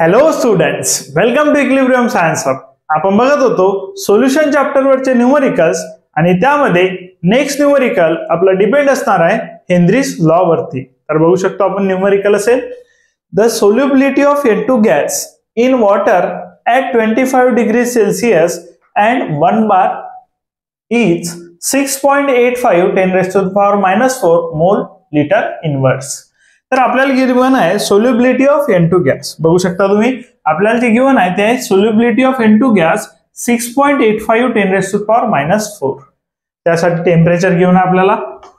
Hello students, welcome to equilibrium science hub. आपण बघत होतो सोल्युशन चॅप्टर वरचे न्यूमरिकल्स आणि त्यामध्ये नेक्स्ट न्यूमरिकल आपला डिपेंड असणार आहे हेनरीज लॉ वरती. तर बघू शकतो आपण न्यूमरिकल असेल the solubility of N2 gas in water at 25 degrees Celsius and 1 bar is 6.85 10 raised to the power minus 4 mole liter inverse. तर आपल्याला गिवन आहे सोल्युबिलिटी ऑफ N2 गॅस. बघू शकता तुम्ही आपल्याला जे गिवन आहे ते solubility of N2 gas 6.85 10 raised to the power minus 4. त्यासाठी टेम्परेचर गिवन आहे आपल्याला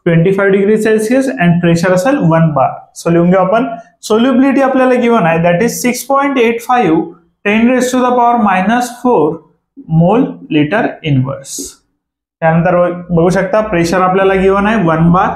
25 डिग्री सेल्सिअस अँड प्रेशर असेल 1 बार. सो लिहून घेऊ आपण सोल्युबिलिटी आपल्याला गिवन आहे that is 6.85 10 raised to the power minus 4 mole litre inverse. त्यानंतर बघू शकता प्रेशर आपल्याला गिवन आहे 1 बार.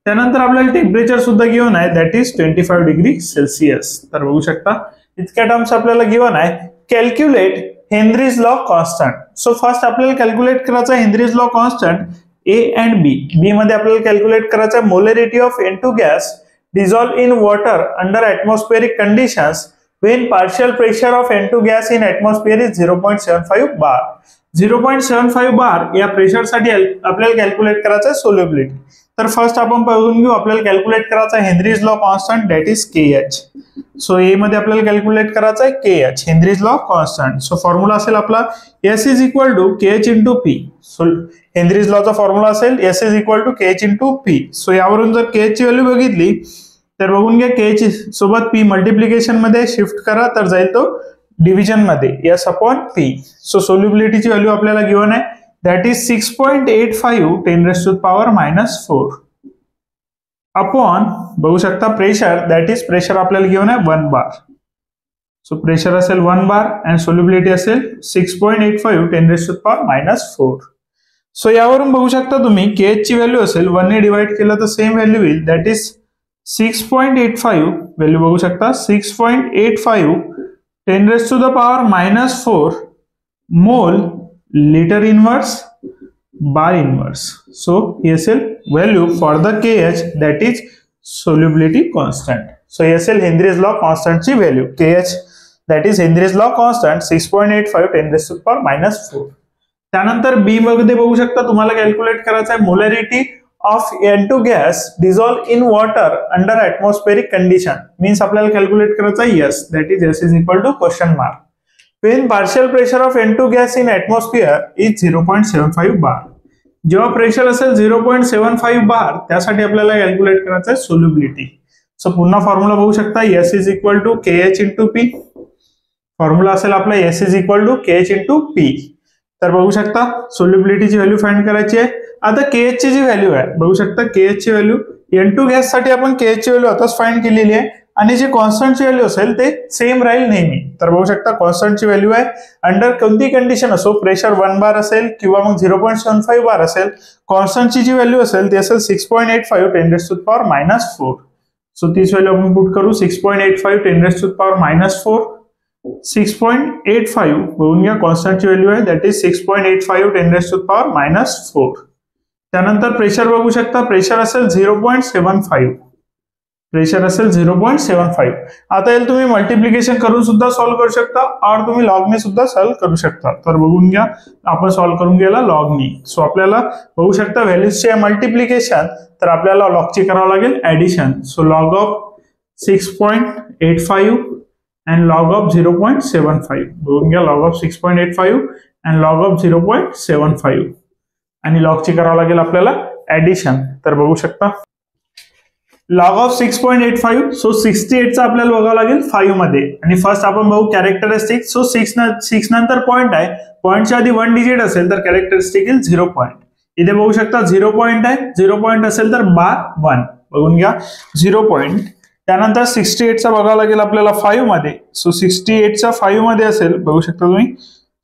त्यानंतर आपल्याला टेम्परेचर सुद्धा गिवन आहे दॅट इज 25 डिग्री सेल्सिअस. तर बघू शकता इतक्या टर्म्स आपल्याला गिवन आहे. Calculate Henry's law constant. So first आपल्याला कॅल्क्युलेट करायचा Henry's law constant A and B. B मध्ये आपल्याला कॅल्क्युलेट करायचा molarity of N2 gas dissolve in water under atmospheric conditions when partial pressure of N2 gas in atmosphere is 0.75 bar. 0.75 बार या pressure साठी आपल्याला calculate करायचं आहे solubility. तर first आपण बघून घेऊ आपल्याला कॅल्क्युलेट करायचा आहे Henry's law constant that is KH. So A मध्ये आपल्याला कॅल्क्युलेट करायचा आहे KH Henry's law constant. So formula असेल आपला S is equal to KH into P. So Henry's लॉचा फॉर्म्युला असेल S is equal to KH into P. So यावरून जर KH ची व्हॅल्यू बघितली तर बघून घ्या KH सोबत P मल्टिप्लिकेशन मध्ये शिफ्ट करा तर जाईल तो डिव्हिजन मध्ये S अपॉन P. सो सोल्युबिलिटीची व्हॅल्यू आपल्याला गिवन आहे that is 6.85 10 raised to the power minus 4 upon बघू शकता प्रेशर दॅट इज प्रेशर आपल्याला गिवन आहे 1 बार. सो प्रेशर असेल 1 बार अँड सोल्युबिलिटी असेल 6.85 10 raised to the power minus 4. So यावरून बघू शकता तुम्ही KH ची व्हॅल्यू असेल 1 ने डिवाइड केलं तर सेम व्हॅल्यू येईल दॅट इज 6.85 व्हॅल्यू बघू शकता 6.85 10 raised to the power minus 4 mole litre inverse bar inverse. So ही असेल value for the KH that is solubility constant. So ही असेल हेनरीज लॉ कॉन्स्टंट ची value KH that is Henry's law constant 6.85 10 raised to the power minus 4. त्यानंतर बी मध्ये बघू शकता तुम्हाला कॅल्क्युलेट करायचं आहे molarity of N2 gas dissolve in water under atmospheric condition. Means आपल्याला कॅल्क्युलेट करायचा आहे S that is S is equal to question mark when partial pressure of N2 gas in atmosphere is 0.75 bar. जेव्हा pressure असेल 0.75 बार त्यासाठी आपल्याला calculate करायचं आहे solubility. So पुन्हा फॉर्म्युला बघू शकता S is equal to KH into P. Formula असेल आपला S is equal to KH into P. तर बघू शकता सोल्युबिलिटीची व्हॅल्यू फाइंड करायची आहे. आता KH ची जी व्हॅल्यू आहे बघू शकता KH ची व्हॅल्यू N2 गॅस साठी आपण KH ची व्हॅल्यू आताच फाइंड केलेली आहे आणि जे कॉन्स्टंट ची व्हॅल्यू असेल ते सेम राहील नेहमी. तर बघू शकता कॉन्स्टंट ची व्हॅल्यू आहे अंडर कोणती कंडिशन असो प्रेशर 1 बार असेल किंवा मग 0.75 बार असेल कॉन्स्टंट ची जी व्हॅल्यू असेल ती असेल 6.85 10 raised to the power minus 4. So तीच व्हॅल्यू आपण पुट करू 6.85 10 raised to the power minus 4. 6.85 बघून घ्या कॉन्स्टंट ची व्हॅल्यू आहे that is 6.85 10 raised to the power minus 4. त्यानंतर प्रेशर बघू शकता प्रेशर असेल 0.75. प्रेशर असेल 0.75. आता याला तुम्ही मल्टिप्लिकेशन करून सुद्धा सॉल्व्ह करू शकता और तुम्ही लॉगने सुद्धा सॉल्व्ह करू शकता. तर बघून घ्या आपण सॉल्व्ह करून गेला लॉगने. सो आपल्याला बघू शकता व्हॅल्यूजचे मल्टिप्लिकेशन तर आपल्याला लॉगची करावं लागेल addition. So log of 6.85 and log of 0.75 बघून घ्या log of 6.85 and log of 0.75 आणि लॉग ची करावं लागेल आपल्याला ऍडिशन. तर बघू शकता log of 6.85 सो 68 चा आपल्याला बघावं लागेल 5 मध्ये आणि फर्स्ट आपण बघू कॅरेक्टरिस्टिक. सो 6 नंतर पॉइंट आहे पॉइंटच्या आधी 1 डिजिट असेल तर कॅरेक्टरिस्टिक इज 0 पॉइंट. इथे बघू शकता 0 पॉइंट आहे 0 पॉइंट असेल तर बार 1 बघून घ्या 0 पॉइंट. त्यानंतर 68 चा बघावं लागेल आपल्याला 5 मध्ये. सो 68 चा 5 मध्ये असेल बघू शकता तुम्ही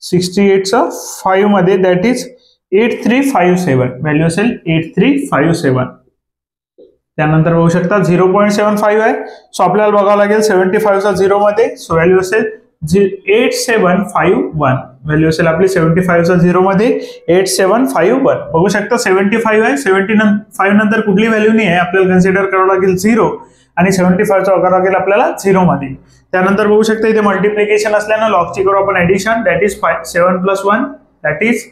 68 चा 5 मध्ये दॅट इज 8357 व्हॅल्यू असेल 8357. त्यानंतर बघू शकता 0.75 आहे सो आपल्याला बघावं लागेल 75 चा 0 मध्ये. सो व्हॅल्यू असेल 8751 व्हॅल्यू असेल आपली 75 चा 0 मध्ये 8751 बघू शकता 75 आहे 75 नंतर कुठली व्हॅल्यू नाही आहे आपल्याला कन्सिडर करावं लागेल 0 आणि 75चा वकार लागेल आपल्याला 0 मध्ये. त्यानंतर बघू शकता इथे मल्टिप्लिकेशन असल्यानं लॉगची करू आपण addition. That is 7 + 1 that is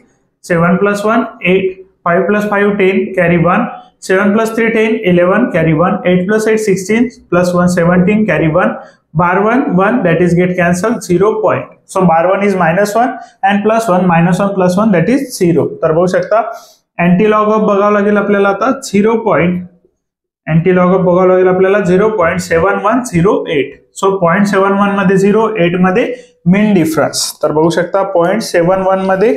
7 + 1 8 5 + 5 10 carry 1 7 + 3 10 11 carry 1 8 + 8 16 + 1 17 carry 1 bar 1 1 that is get cancelled 0 point. So bar 1 is -1 and +1 -1 + 1 that is 0. तर बघू शकता अँटीलॉग ऑफ बघावं लागेल आपल्याला आता 0 पॉईंट. अँटीलॉग ऑफ बघावं लागेल आपल्याला 0.7108. सो 0.71 मध्ये 0 8 मध्ये मीन डिफरन्स. तर बघू शकता 0.71 मध्ये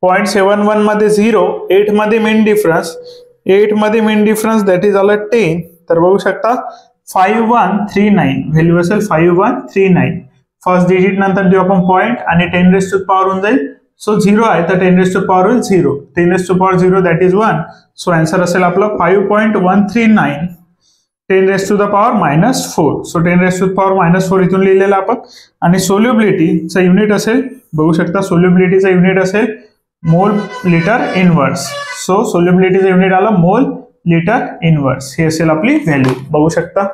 0.71 मध्ये 0 8 मध्ये मीन डिफरन्स 8 मध्ये मीन डिफरन्स दॅट इज आला 10. तर बघू शकता 5139 व्हॅल्यू असेल 5139. फर्स्ट डिजिट नंतर देऊ आपण पॉइंट आणि 10⁻⁴ होऊन जाईल. सो 0 आहे तर 10⁻⁴ होईल 0. 10⁻⁴ दॅट इज 1. सो आन्सर असेल आपला 5.139 10⁻⁻⁴. सो 10⁻⁻⁴ इथून लिहिलेलं आपण. आणि सोल्युबिलिटीचा युनिट असेल बघू शकता सोल्युबिलिटीचा युनिट असेल मोल लिटर इनवर्स. सो सोल्युबिलिटीचा युनिट आला मोल लिटर इनवर्स. ही असेल आपली व्हॅल्यू बघू शकता.